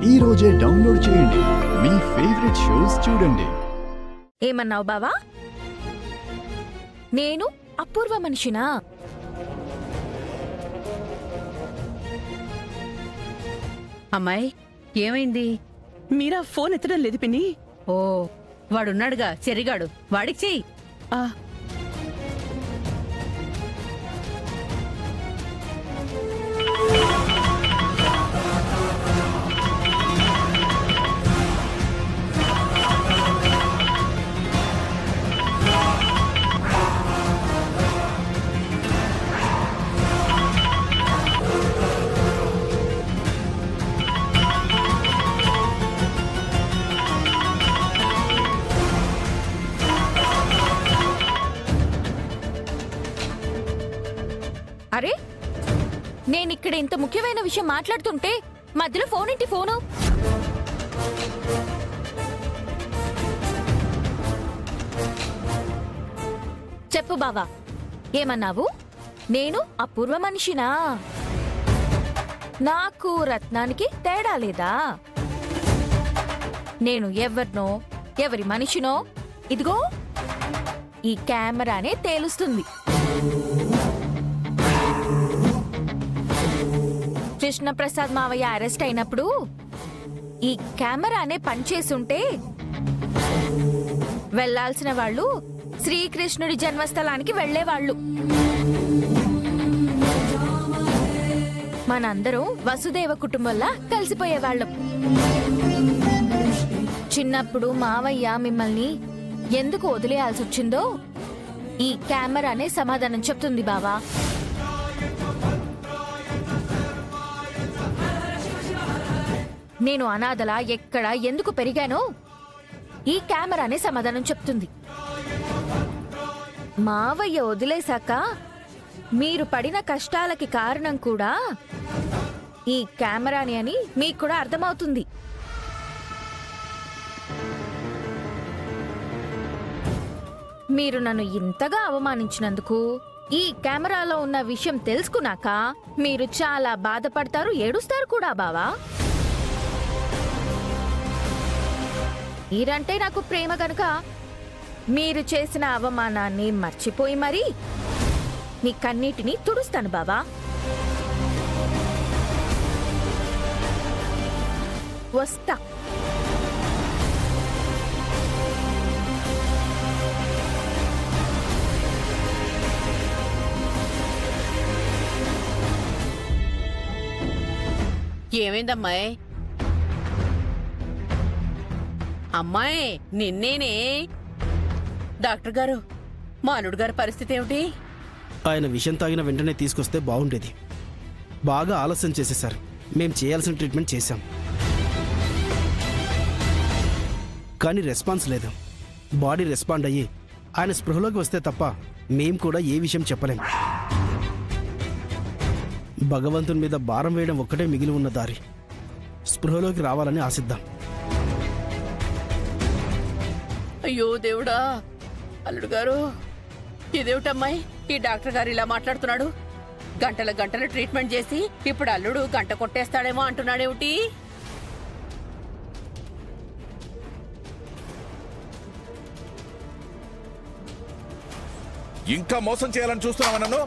ఈ రోజే డౌన్లోడ్ చేయండి, మీ ఫేవరెట్ షోస్ చూడండి. ఏమన్నావు బావా? నేను అపూర్వ మనిషినా? అమ్మాయి ఏమైంది? మీరా ఫోన్ ఎత్తడం లేదు పిన్ని. ఓ వాడున్నాడుగా చెరిగాడు, వాడికి చెయ్యి. అరే, నేనిక్కడ ఇంత ముఖ్యమైన విషయం మాట్లాడుతుంటే మధ్యలో ఫోన్ ఏంటి? ఫోను చెప్పు బావా, ఏమన్నావు? నేను అపూర్వ మనిషినా? నాకు రత్నానికి తేడా లేదా? నేను ఎవరినో, ఎవరి మనిషినో ఇదిగో ఈ కెమెరానే తేలుస్తుంది. కృష్ణప్రసాద్ మావయ్య అరెస్ట్ అయినప్పుడు ఈ కెమెరానే పనిచేస్తుంటే వెళ్లాల్సిన వాళ్ళు శ్రీకృష్ణుడి జన్మస్థలానికి వెళ్లేవాళ్లు. మనందరం వసుదేవ కుటుంబంలా కలిసిపోయేవాళ్ళం. చిన్నప్పుడు మావయ్య మిమ్మల్ని ఎందుకు వదిలేయాల్సి వచ్చిందో ఈ కెమెరానే సమాధానం చెప్తుంది బావా. నేను అనాథలా ఎక్కడ ఎందుకు పెరిగానో ఈ కెమెరానే సమాధానం చెప్తుంది. మావయ్య వదిలేశాక మీరు పడిన కష్టాలకి కారణం కూడా ఈ కెమెరాని అని మీకు కూడా అర్థమవుతుంది. మీరు నన్ను ఇంతగా అవమానించినందుకు ఈ కెమెరాలో ఉన్న విషయం తెలుసుకున్నాక మీరు చాలా బాధపడతారు, ఏడుస్తారు కూడా బావా. మీరంటే నాకు ప్రేమ గనుక మీరు చేసిన అవమానాన్ని మర్చిపోయి మరీ మీ కన్నీటిని తుడుస్తాను బావా. వస్తా. ఏమైందమ్మాయి? అమ్మాయి నిన్నేనే. డాక్టర్ గారు, మా అల్లుడు గారి పరిస్థితి ఏమిటి? ఆయన విషం తాగిన వెంటనే తీసుకొస్తే బాగుండేది. బాగా ఆలస్యం చేసేశారు. మేం చేయాల్సిన ట్రీట్మెంట్ చేశాం, కానీ రెస్పాన్స్ లేదు. బాడీ రెస్పాండ్ అయ్యి ఆయన స్పృహలోకి వస్తే తప్ప మేం కూడా ఏ విషయం చెప్పలేం. భగవంతుని మీద భారం వేయడం ఒక్కటే మిగిలి ఉన్న దారి. స్పృహలోకి రావాలని ఆశిద్దాం. అయ్యో దేవుడా! అల్లుడు గారు, ఇదేమిటమ్మాయి ఈ డాక్టర్ గారు ఇలా మాట్లాడుతున్నాడు? గంటల గంటల ట్రీట్మెంట్ చేసి ఇప్పుడు అల్లుడు గంట కొట్టేస్తాడేమో అంటున్నాడేమిటి? ఇంకా మోసం చేయాలని చూస్తున్నావా నన్ను?